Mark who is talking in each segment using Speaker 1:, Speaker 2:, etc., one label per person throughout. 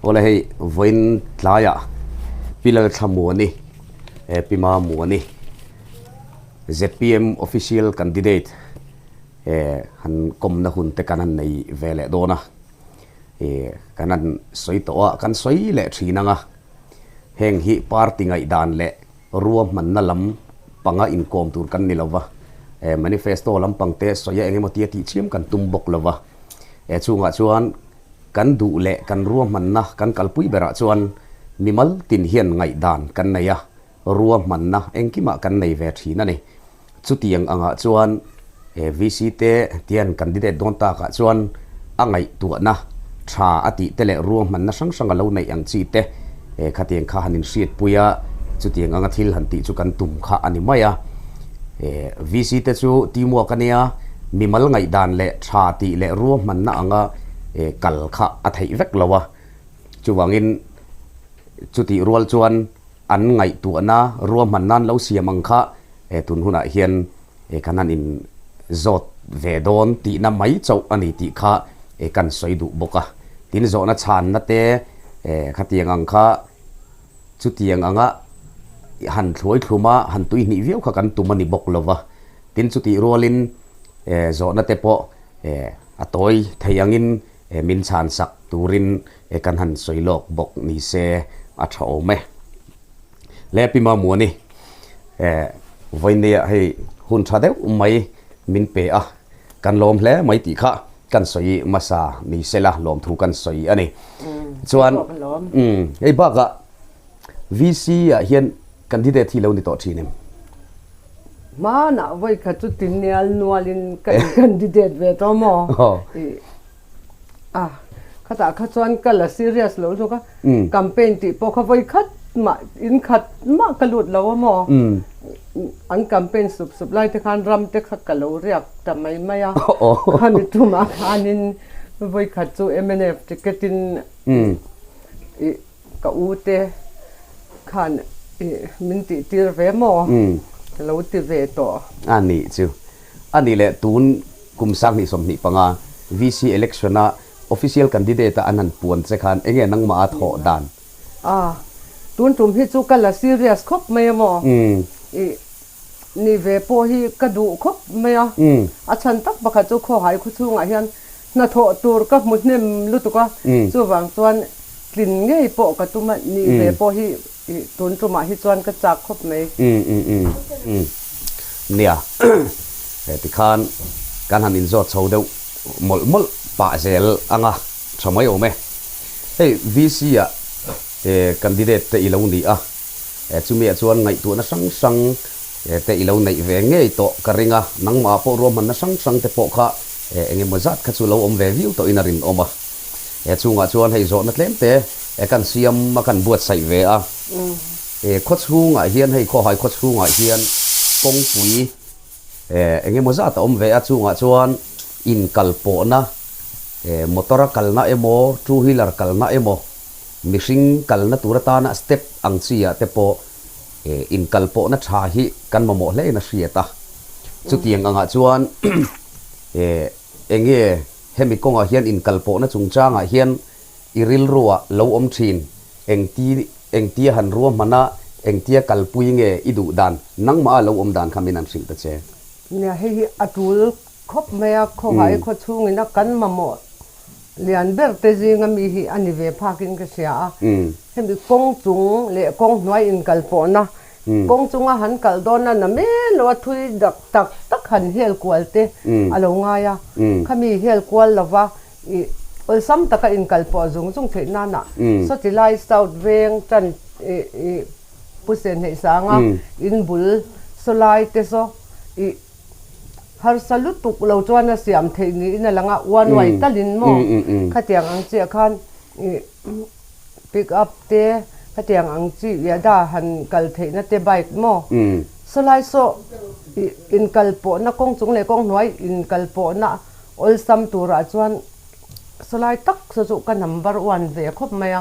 Speaker 1: ole hei voin tlaya Lalthlamuani pima muani ZPM official candidate han Kawmna hun te kanan nei vele dona kanan soi to kan soi le thina nga heng hi party ngai dan le ruam man na lam panga in kom tur kan nilawa manifesto lam pangte soya engemaw tia ti chiam kan tumbok lawa chunga chuan kan du le kan ruam man na kan kalpui bera chuan mimal tin hian ngai dan kan neya ruam man na engkima kan nei ve thina ni chutiang anga chuan VC te tian candidate don ta ka chuan angai tu na tha ati tele ruam man na sang sang lo nei ang chi te khatiang kha hanin siat puya chutiang anga thil han ti chu kan tum kha ani maya VC te chu timo kania mimal ngai dan le tha ti le ruam man na anga kal kha athei vek lawa chuwangin chuti rual chuan an ngai tu na ruam man nan lo siamang kha tun huna hian kanan in zot vedon ti na mai chau ani ti kha kan soi du boka tin zo na chan na te khatiang ang kha chutiang anga han thloi thluma han tui ni viau kha kan tumani bok lova tin chuti rolin zo na te po atoi theiangin min chan sak turin kan han soilok bok ni se a thau me lepima muani voinia hei hun thadeu mai min pe a kan lom hle mai ti kha kan soi masa mi sela lom thu kan soi ani chuan ei baga VC a hian candidate thi lo ni to thinem
Speaker 2: ma na voi kha chu tinnial nualin candidate ve to mo khata kha chuan kala serious lo zo ka campaign ti po kha voi khat ma in khat ma kalut lo mo an campaign sub lai te khan ram te kha kalo riak tamai maya khani tu ma khanin voi khat chu MNF ticketin ka u te khan min ti tir ve mo lo ti ve to
Speaker 1: ani chu ani le tun kum sang ni som ni panga VC election na official candidate anan puan che khan enge nang ma tho dan
Speaker 2: tun tum hi chu kala serious khop me mo ni ve po hi ka du khop me a chan tak bakha chu kho hai khu chunga hian na tho tur ka mutnem lutuka chu wang chuan tlin ngei po ka tuma ni ve po hi tun tuma hi chuan ka chak khop me
Speaker 1: nia ti khan kan han in zo chho deu mol pa zel anga thamai ome hey VC a candidate te ilo ni a chumi chuan ngai tu na sang te ilo nei ve ngei to karinga nangma po ro man na sang te po kha enge mazat kha chu lo om ve view to inarin oma chunga chuan hei zo na tlem te kan siam ma kan buat sai ve a khot chunga hian hei kho hai khot chunga hian kong pui enge mazat om ve a chunga chuan in kalpo na motora kalna emo two wheeler kalna emo mishing kalna turata na step ang chia te po in kalpo na tha hi kan mamo hle na hriata chutiang anga chuan enge hemi konga hian in kalpo na chungchanga hian iril ruwa lo om thin engti han ruwa mana engtia kalpui nge idu dan nangma lo om dan khamin an sing ta che
Speaker 2: nia hi atul khop mea kho hai kho chungina kan mamo lian ber te jinga mi hi ani ve phakin ka sia hemi kong chung le kong noi in kalpo na kong chunga han kal don na me lo thui dak tak han hel kwalte alo nga ya khami hel kwal lawa ol sam taka in kalpo zung the na so ti lai south veng tan pusen he sanga in bul so lai te so har salut tuk lo chuan a siam thei ni in langa one way talin mo khatiang ang che khan pick up te khatiang ang chi ya da han kal thei na te bike mo so lai so in kalpo na kong chung le kong noi in kalpo na ol sam tura chuan so lai tak so chu ka number 1 ve khop maya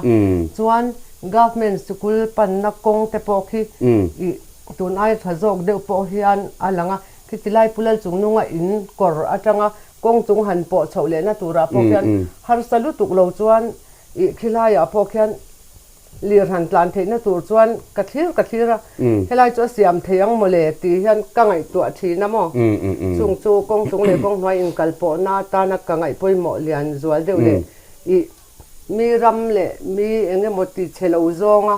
Speaker 2: chuan government school pan na kong te po khi tun ai thazok de po hian alanga kitilai pulal chungnunga in kor atanga kong chung han po chole na tura po hian har salu tuk lo chuan i khilai a po khian lir han tlan theina tur chuan kathira helai chu siam theiang mole ti hian kangai tu thina mo chung chu kong chung le kong hnuai in kalpo na ta na kangai poimo lian zual deuh le i mi ram le mi enge moti chelo zonga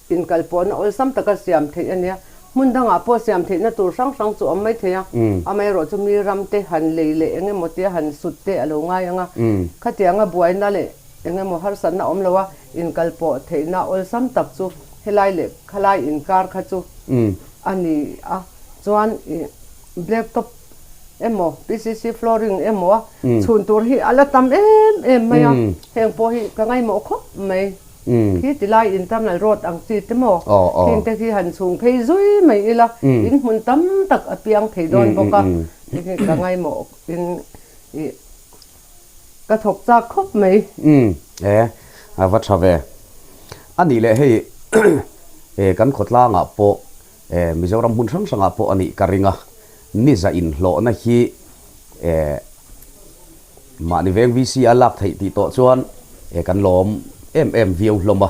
Speaker 2: in kalpo na ol sam taka siam thei ania mundanga po siam thei na tur sang chu amai theya amai ro chu mi ram te han le enge moti han sut te alo ngai anga khatianga buaina le enge mo har san na om lowa in kalpo theina ol sam tak chu helai le khalai in kar kha chu ani a chuan black top emo PCC flooring emo chun tur hi ala tam em maya heng po hi ka ngai mo kho mai khi tilai in tam na road ang ti te mo king te hi han chung phei zui mai ila in mun tam tak apiang thei don boka ka ngai mo in ka thok cha khop mai
Speaker 1: wat chave ani le hei kan khotla nga po mizoram hun sang sanga po ani karinga ni za in hlo na hi ma ni veng vc alak thei ti to chuan kan lom view hloma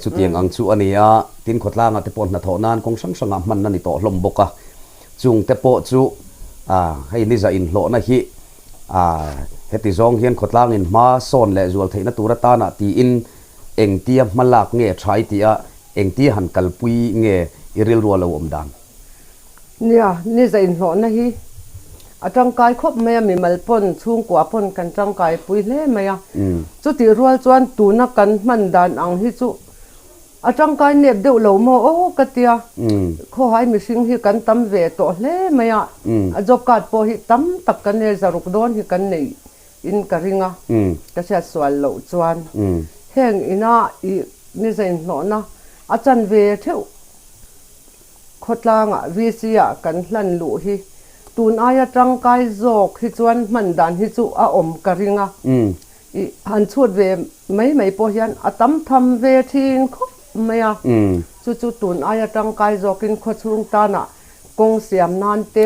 Speaker 1: chu tiang ang chu ania tin khotla nga te pon na tho nan kong sang sanga man na ni to hlom boka chung te po chu hei ni za in hlo na hi heti zong hian khotlang in ma son le zual theina tura ta na ti in engtia malak nge thai tia engti han kalpui nge iril ro lo om dan
Speaker 2: nia ni za in hlo na hi atang kai khop me mi mal pon chung kwa pon kan tang kai pui le maya chu ti rual chuan tu na kan man dan ang hi chu atang kai nep deuh lo mo katia kho hai mi sing hi kan tam ve to hle maya a job card po hi tam tak kan ne zaruk don hi kan nei in karinga ta sia swal lo chuan heng ina i ni zain no na achan ve theu khotlanga visia kan hlan lu hi tun aya tang kai zok hi chuan man dan hi chu a om karinga i han chut ve mai po hian atam tham ve thin kho maya chu tun aya tang kai zokin kho chung ta na kong siam nan te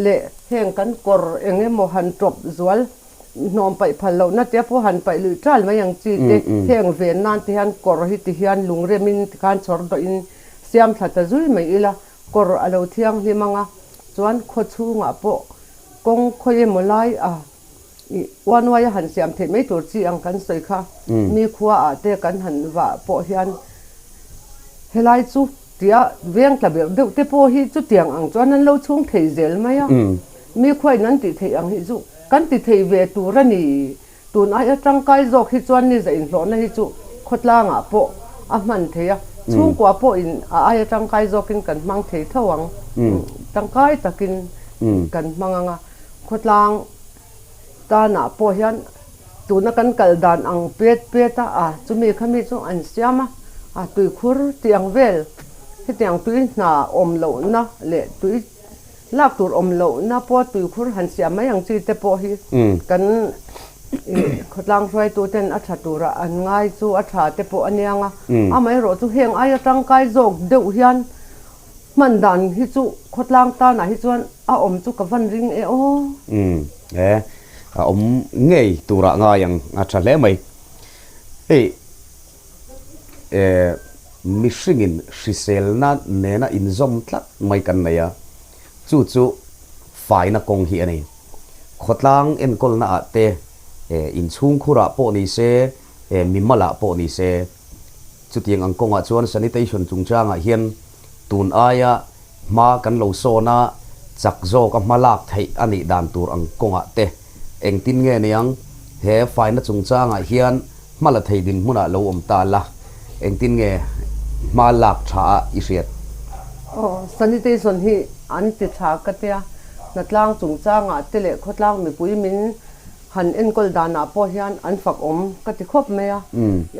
Speaker 2: le heng kan kor enge mo han top zual nom pai phalo na te po han pai lu tral ma yang chi te heng ve nan te han kor hi ti hian lungre min kan chor do in siam thata zui mai ila kor alo thiang limanga chuan kho chunga po kong khoye molai i wanwai han siam the mai tur chi ang kan soi kha mi khuwa a te kan han wa po hian helai chu tia veng tla be de te po hi chu tiang ang chuan an lo chung thei zel mai mi khoi nan ti thei ang hi chu kan ti thei ve tur ani tun ai atang kai zok hi chuan ni za in hlo na hi chu khotla nga po a man theya chung kwa po in ai atang kai zokin kan mang thei thawang tang kai takin kan manganga khotlang ta na po hian tuna kan kal dan ang pet a chumi khami chu an siama tui khur tiang vel he tiang tui na om lo na le tui lak tur om lo na po tui khur han siam mai ang chi te po hi kan khotlang roi tu ten a thatura an ngai chu a tha te po anianga amai ro chu heng ai atang kai jok deuh hian man dan hi chu khotlang ta na hi chuan a om chu ka van ring
Speaker 1: om ngei tura nga yang a tha le mai mishingin shiselna nena inzom tlat mai kan naya chu faina kong hi ani khotlang en kolna ate in chung khura po ni se mimala po ni se chutiang ang konga chuan sanitation chungchanga hian tun aya ma kan lo so na chakzo ka malak thei ani dan tur ang konga te engtin nge niang he faina chungchanga hian mala thei din muna lo om ta la engtin nge malak tha isiat
Speaker 2: sanitation hi an ti tha katia natlang chungchanga tele khotlang mi pui min han en kol dana po hian an fak om kati khop meya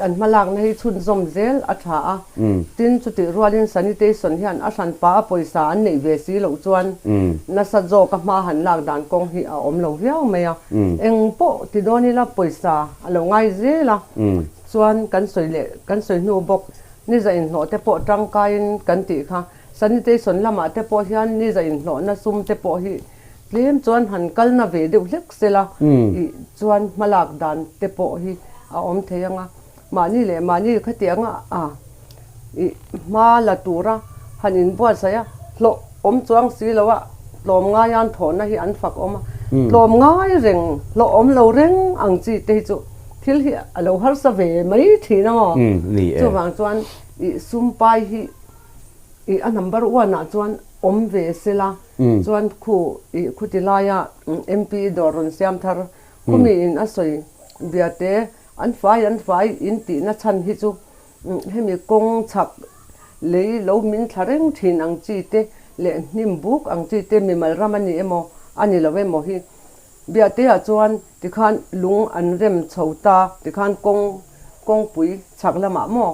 Speaker 2: an malak na hi chun zom zel a tha a tin chuti rualin sanitation hian a san pa poisa an nei ve si lo chuan na sa zo ka ma han lak dan kong hi a om lo riau meya eng po ti doni la poisa alo ngai zela chuan kan soi nu bok ni za in no te po tang kain kan ti kha sanitation lama te po hian ni za in no na sum te po hi tlem chuan han kal na ve deuh hlek sela i chuan malak dan te po hi om theyanga mani le mani khatianga ma la tura hanin bua saya lo om chuang si lawa lom nga yan thona hi an fak oma lom ngai reng lo om lo reng ang chi te chu thil hi alo har sa ve mai thina ngo
Speaker 1: ni
Speaker 2: chu wang chuan I sum pai hi a number 1 a chuan om ve sela chuan khu ti laya MP doron siam thar khumi in asoi biate an fai in ti na chan hi chu hemi kong chak lei lo min thareng thin ang chi te le nim buk ang chi te mi mal ramani emo ani lo emo hi biate a chuan ti khan lung an rem chhota ti khan kong pui chak lama mo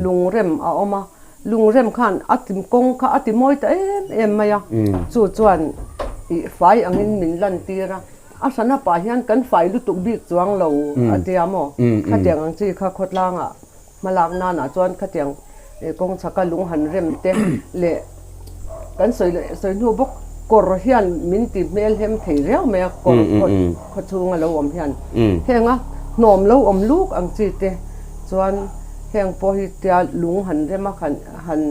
Speaker 2: lung rem a oma lung rem khan atim kong kha atimoi ta em maya chu chuan I fai angin min lan tira asana pa hian kan fai lu tuk bik chuang lo atiamo khatiang ang chi kha khotlanga malak na na chuan khatiang kong chaka lung han rem te le kan soi nu bok kor hian min ti mel hem thei reu me kor khochunga lo om hian henga nom lo om luk ang chi te chuan heng po hi tia lung han rema han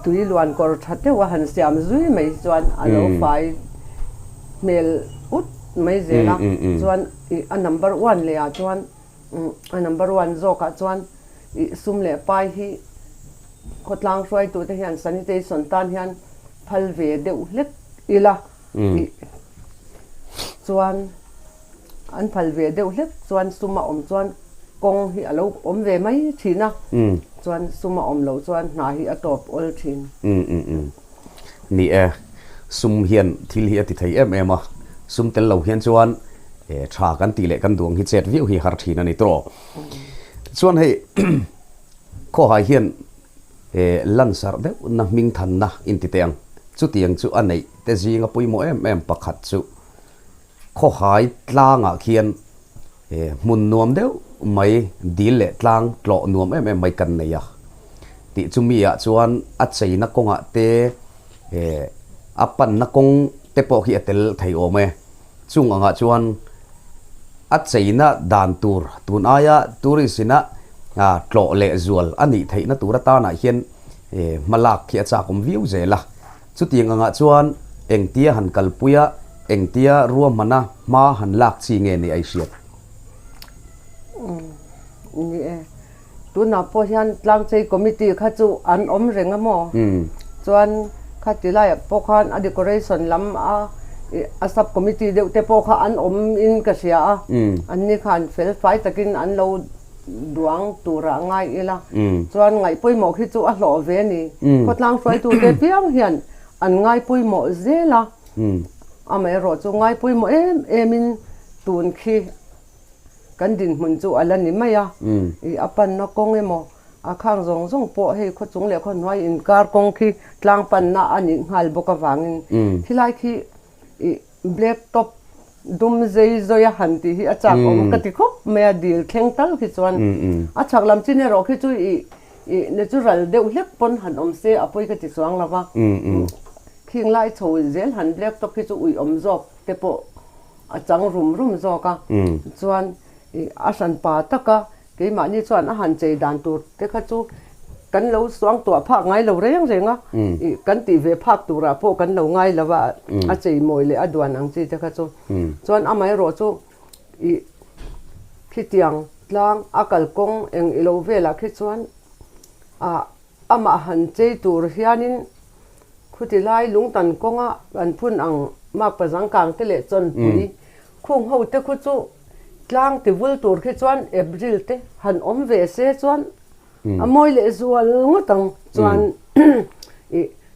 Speaker 2: tui luan kor thate wa han siam zui mai chuan alo fai mel ut mai zela chuan a number 1 le a chuan a number 1 zoka chuan sum le pai hi khotlang roi tu te hian sanitation tan hian phal ve deuh hlek ila chuan an phal ve deuh hlek chuan suma om chuan kong hi alo om ve mai thina chuan suma om lo chuan na hi atop ol thin
Speaker 1: ni sum hian thil hi ati thei em a sum tel lo hian chuan tha kan ti le kan duang hi chet view hi har thina ni tro chuan hei kho hai hian lan sar de na ming than na in ti teng chu tiang chu anei te jinga puimo em pakhat chu kho hai tlanga khian mun nuam deuh mai dil le tlang tlo nuam em mai kan nei a ti chumi a chuan a cheina konga te apan na kong te po hi atel thei ome chung anga chuan a cheina dan tur tun aya turisina tlo le zual ani theina tura ta na hian malak khi acha kom view zela chu tiang anga chuan engtia han kalpuya engtia ruam mana ma han lak chi nge ni ai siat
Speaker 2: ni tu na po hian tlang chei committee kha chu an om renga mo chuan khatilai po khan a decoration lam a sub committee de te po kha an om in ka sia an ni khan fel fai takin an lo duang tura ngai ila chuan ngai poimo khi chu a hlo ve ni khotlang froi tu te piang hian an ngai poimo zela amai ro chu ngai poimo emin tun khi kan din mun chu ala ni maya I apan na kong emo akhang zong po he kho chung le kho noi in kar kong khi tlang pan na ani ngal boka wangin thilai khi black top dum zai zoya hanti hi achak om kati khop me dil theng tal khi chuan achak lam chine ro khi chu I natural de ulek pon han om se apoi kati chuang lawa khing lai chho zel han black top khi chu ui om zok te po achang rum zoka chuan asan pa taka ke mani chuan a han chei dan tur te kha chu kan lo suang to phak ngai lo reng renga kan ti ve phak tura po kan lo ngai lawa a chei moi le adwan ang chi te kha chu chuan amai ro chu khitiang tlang akal kong eng ilo vela khi chuan ama han chei tur hianin khutilai lungtan konga an phun ang mak pazang kang te le chon pui khung ho te khu chu tlang ti vul tur khi chuan April te han om ve se chuan amoi le zual ngotang chuan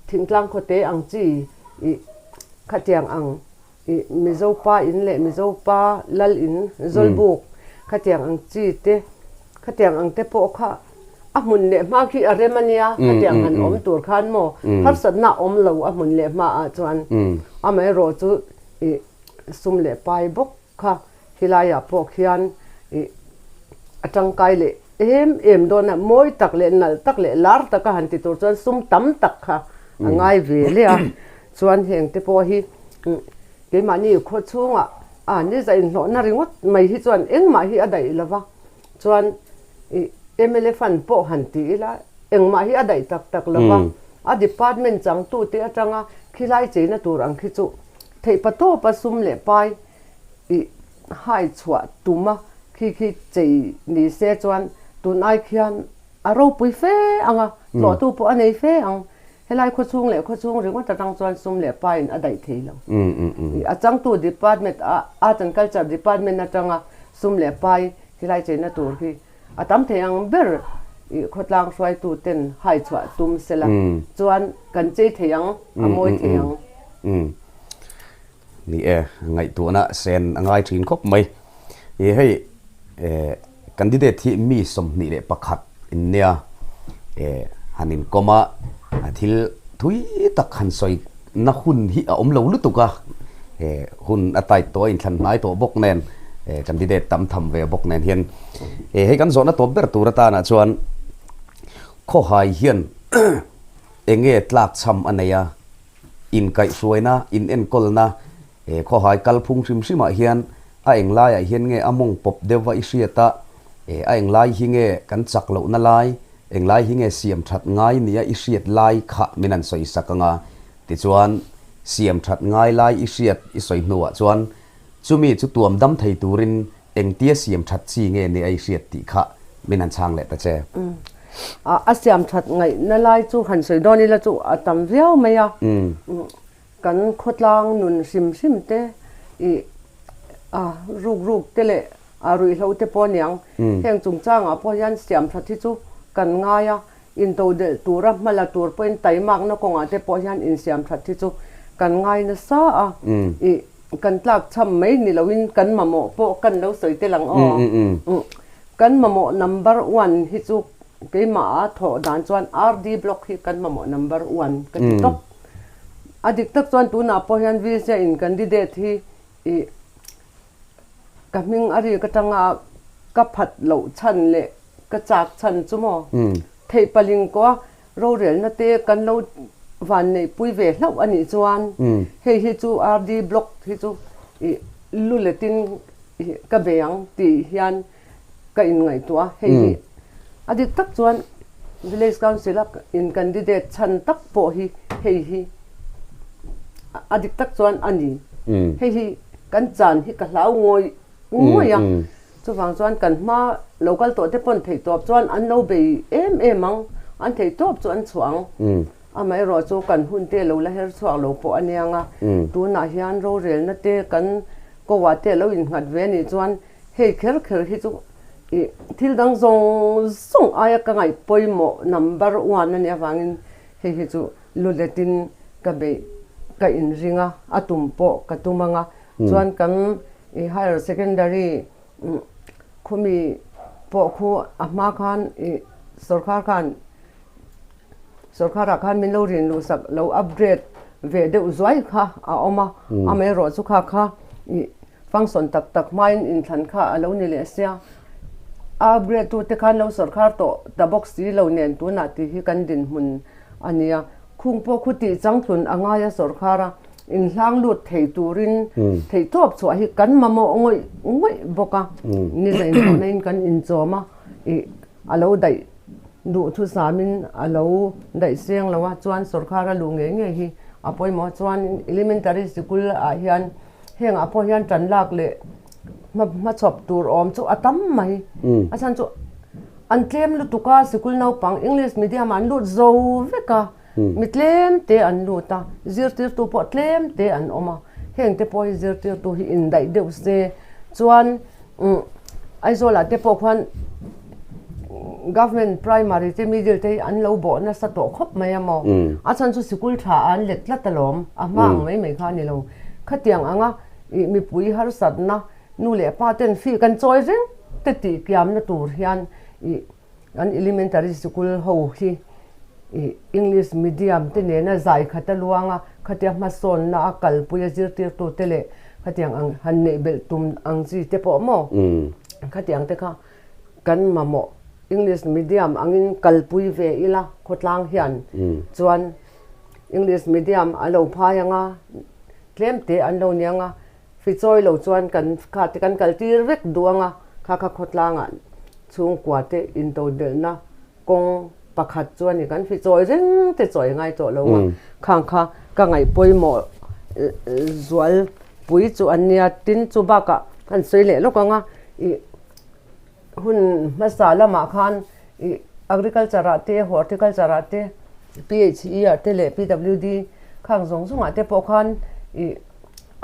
Speaker 2: thing tlang khote ang chi khatiang ang mizopa in le mizopa lal in zolbuk khatiang ang chi te khatiang ang te po kha amun le ma khi aremania khatiang han om tur khan mo har sat na om lo amun le ma a chuan amai ro chu sum le pai bok kha hilaya po khian atang kai le em dona moi tak le nal tak le lar taka han ti tur chuan sum tam tak kha angai ve le a chuan heng te po hi ke mani kho chunga ni za in hlo na ringot mai hi chuan eng ma hi adai lawa chuan MLA fan po han ti la engma hi adai tak lawa a department chang tu te atanga khilai cheina tur ang khi chu thei pato pasum le pai hai chua tuma khi chei ni se chuan tunai khian aro pui fe anga lo tu po anei fe ang helai kho chung ringo ta tang chuan sum le pai a dai thei lo a chang tu department art and culture department atanga sum le pai hilai cheina tur hi atam theyang ber khotlang swai tu ten hai chua tum sela chuan kan chei theyang amoi theyang
Speaker 1: ni ngai tu na sen angai thin khop mai hei candidate thi mi som ni le pakhat in nia hanin koma thil thui tak han soi na hun hi a om lo lu tuka hun atai to in than mai to bok nen candidate tam tham ve bok nen hian hei kan zona to ber turata na chuan kho hai hian enge tlak cham anaya in kai suaina in en kolna kho hai kalphung sim hian a englai hian nge among pop dewa isiata a englai hi nge kan chak lo na lai englai hi nge siam that ngai nia isiat lai kha minan soi sakanga ti chuan siam that ngai lai isiat isoi nuwa chuan chumi chu tuam dam thei turin engtia siam that chi nge ni ai siat ti kha minan chang le ta che
Speaker 2: a siam that ngai na lai chu han soi doni la chu atam viau maya kan khotlang nun sim te ruk tele rui hlo te po niang heng chung chang a po yan siam that thi chu kan ngaya in to de tura mala tur point tai mak na konga te po yan in siam that thi chu kan ngai na sa kan tlak cham mai ni lowin kan mamo po kan lo soi te lang kan mamo number 1 hi chu ke ma tho dan chuan RD block hi kan mamo number 1 ka ti top adik tak chuan tu na po yan vi se in candidate hi kaming ari ka tanga ka phat lo chan le ka chak chan chumo thei paling ko ro rel na te kan lo van nei pui ve hlau ani chuan hei hi chu RD block hi chu luletin ka beang ti hian ka in ngai tua hei hi adik tak chuan village council in candidate chan tak po hi hei hi adik tak chuan ani hei hi kan chan hi ka hlau ngoi ya chu wang chuan kan ma local to te pon thei top chuan an lo be em ang an thei top chuan chuang amai ro chu kan hun te lo la her chuak lo po anianga tu na hian ro rel na te kan ko wa te lo in ngat ve ni chuan hei kher hi chu thil dang zong aya ka ngai poimo number 1 ani awangin hei chu luletin ka be ka in ringa atum po ka tumanga chuan kan higher secondary khumi po khu ama khan sarkar khan min lo rin lu sak lo upgrade ve de uzwai kha a oma ame ro chu kha function tak main in than kha alo ni le sia upgrade tu te khan lo sarkar to ta box ti lo nen tu na ti hi kan din mun ania khung po khuti changthun anga ya sarkara in hlang lut thei turin thei top chu hi kan mamo ngoi boka ni lein nain kan in choma alo dai du thu samin alo dai seng lawa chuan sarkara lunge nge hi apoi mo chuan elementary school a hian heng apo hian tan lak le ma chop tur om chu atam mai asan chu an tlem lu tuka school no pang english medium an lut zo veka mitlem te an luta zirtir tu po tlem te an oma heng te poi zirtir tu hi in dai deu se chuan aizola te po khan government primary te middle te an lo bo na sa to khop mai amo achan chu school tha an letla talom amang mai kha ni lo khatiang anga mi pui har satna nu le pa ten fi kan choi reng te ti kiam na tur hian an elementary school ho hi English medium te ne na zai khata luanga khatia ma son na akal puya zirtir tu tele khatiang ang han nei bel tum ang ji te po mo khatiang te kha kan mamo English medium angin kalpui ve ila khotlang hian chuan English medium alo phayanga tlem te an lo nianga fi choi lo chuan kan kha te kan kaltir vek duanga kha khotlanga chung qua te in to del na kong pakhat chuan ni kan fi choi reng te choi ngai to lo khang kha ka ngai poimo zual pui chu ania tin chu ba ka kan sei le lo ka nga i hun masala ma khan i agriculture ate horticulture ate PHE ate le PWD khang zong zong ate po khan i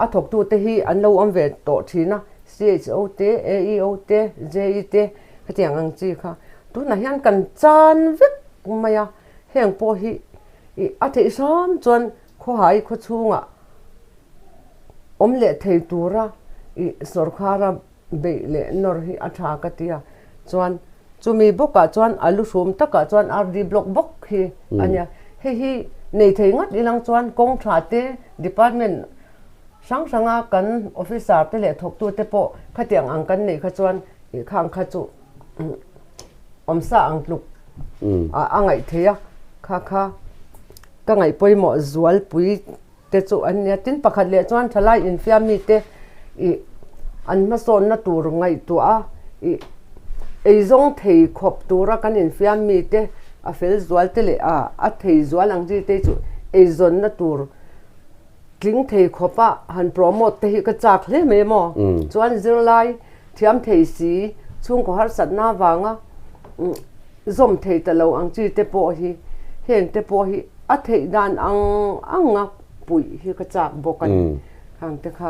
Speaker 2: a thok tu te hi an lo am ve to thina CHO te AEO te JE te khatiang ang chi kha tu na hian kan chan vek maya heng po hi i a the sam chon kho hai kho chunga om le thei tura i sarkara be le nor hi a tha ka tia chuan chumi boka chuan alu sum taka chuan RD block bok hi anya hi nei thei ngat ilang chuan kong tha te department sanga kan officer te le thok tu te po khatiang ang kan nei kha chuan i khang kha chu omsa ang luk a ngai theya kha ka ngai poimo zual pui te chu ania tin pakhat le chuan thalai in fiami te i an ma son na tur ngai tu a i eizong thei khop tura kan in fiami te a fel zual te le a thei zual ang ji te chu eizon na tur tling thei khopa han promote te hi ka chak hle me mo chuan zirlai thiam thei si chung ko har sat na wanga zom thei ta lo ang chi te po hi heng te po hi a thei dan anga pui hi ka chak bokan hang te kha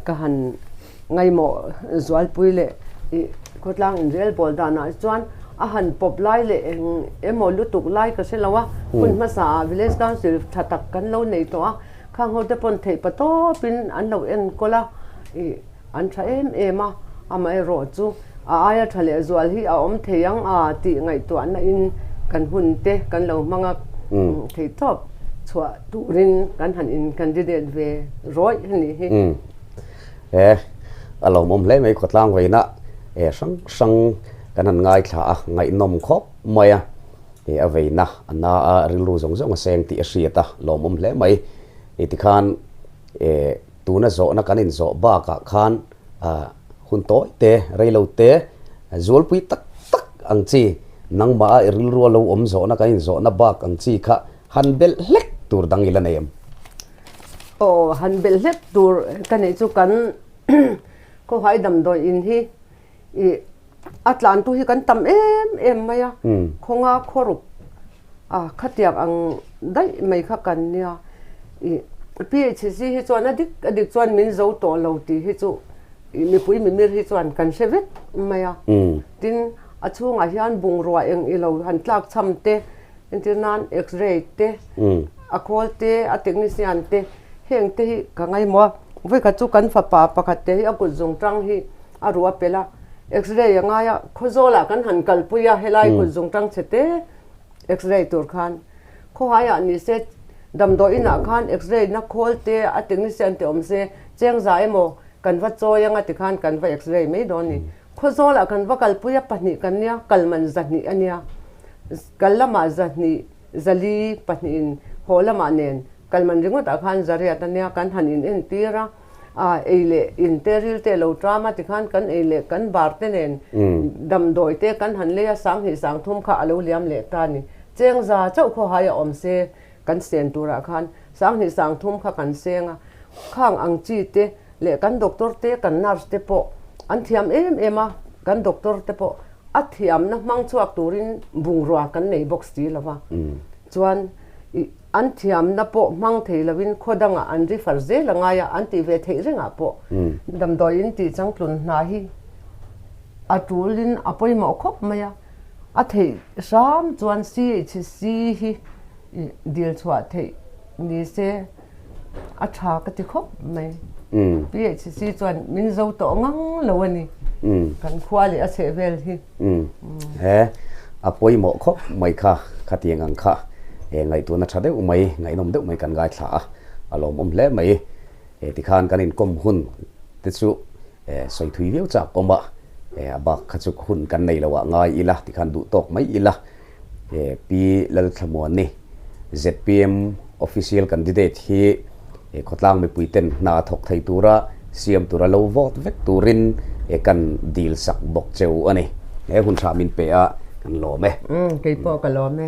Speaker 2: ka han ngai mo zual pui le i kotlang in rel bol dana chuan a han pop lai le emo lutuk lai ka se lawa kun ma sa village council thatak kan lo nei to a khang ho te pon thei pato pin an lo en kola i an tha em a amai ro chu a aya thale zual hi a om theyang a ti ngai to an in kan hun te kan lo manga thei top chua turin kan han in candidate ve roi ni hi
Speaker 1: alo mom le mai khotlang veina sang kan han ngai thla ngai nom khop maya aveina ana rilu zong zong seng ti asiata lo mom le mai ti khan tuna zo na kanin zo ba ka khan hun to te reilo te zul pui tak tak ang chi nang ma ril ro lo om zo na kanin zo na ba ang chi kha han bel hlek tur dang ila nem
Speaker 2: han bel hlek tur kan chu kan ko hai dam do in hi i atlan tu hi kan tam em maya khonga khorup khatiak ang dai mai kha kan nia i PHC hi chuan adik chuan min zo to lo ti hi chu mi pui mi mir hi chuan kan shevet maya tin a chunga hian bung ruwa eng i lo han tlak cham te internan x-ray te a khol te a technician te heng te hi ka ngai mo voi ka chu kan fa pa pakhat te hi a kut zung tang hi a ruwa pela x-ray anga ya khozola kan han kalpuya helai kut zung tang chete x-ray tur khan kho haya ni se dam do ina khan x-ray na khol te a technician te om se cheng za emo kan va choyanga ti khan kan va x-ray me do ni khozola kan va kalpuya pani kan nia kalman zani ania kallama zani zali pani in holama nen kalman ringot a khan zaria tania kan hanin en tira eile interior te lo drama ti khan kan eile kan bar te nen dam doi te kan han le sang hi sang thum kha alo liam le ta ni cheng za chau kho haya om se kan sen tura khan sang hi sang thum kha kan senga khang ang chi te le kan doctor te kan nurse te po an thiam ema kan doctor te po a thiam na mang chuak turin bungrua kan nei box ti lawa chuan an thiam na po mang thei lovin khodanga an ri farze langa ya anti ve thei renga po dam doin ti changplun na hi atulin apoi mo khop maya a thei sam chuan CHC hi dil chwa thei ni se a tha ka ti khop mai PHC chuan min zo to ngang lo ani kan khwali a se vel hi
Speaker 1: apoi mo khop mai kha khatiang ang kha ngai tu na thade umai ngai nom de umai kan gai thla alom le mai ti khan kanin kom hun te chu soi thui veu cha komba ba khachu hun kan nei lawa ngai ila ti khan du tok mai ila pi Lalthlamuani ZPM official candidate hi khotlang me puiten na thok thai tura siam tura lo vote vek turin e kan deal sak bok cheu ani he hun tha min pe a kan lo me
Speaker 2: ke po ka lo me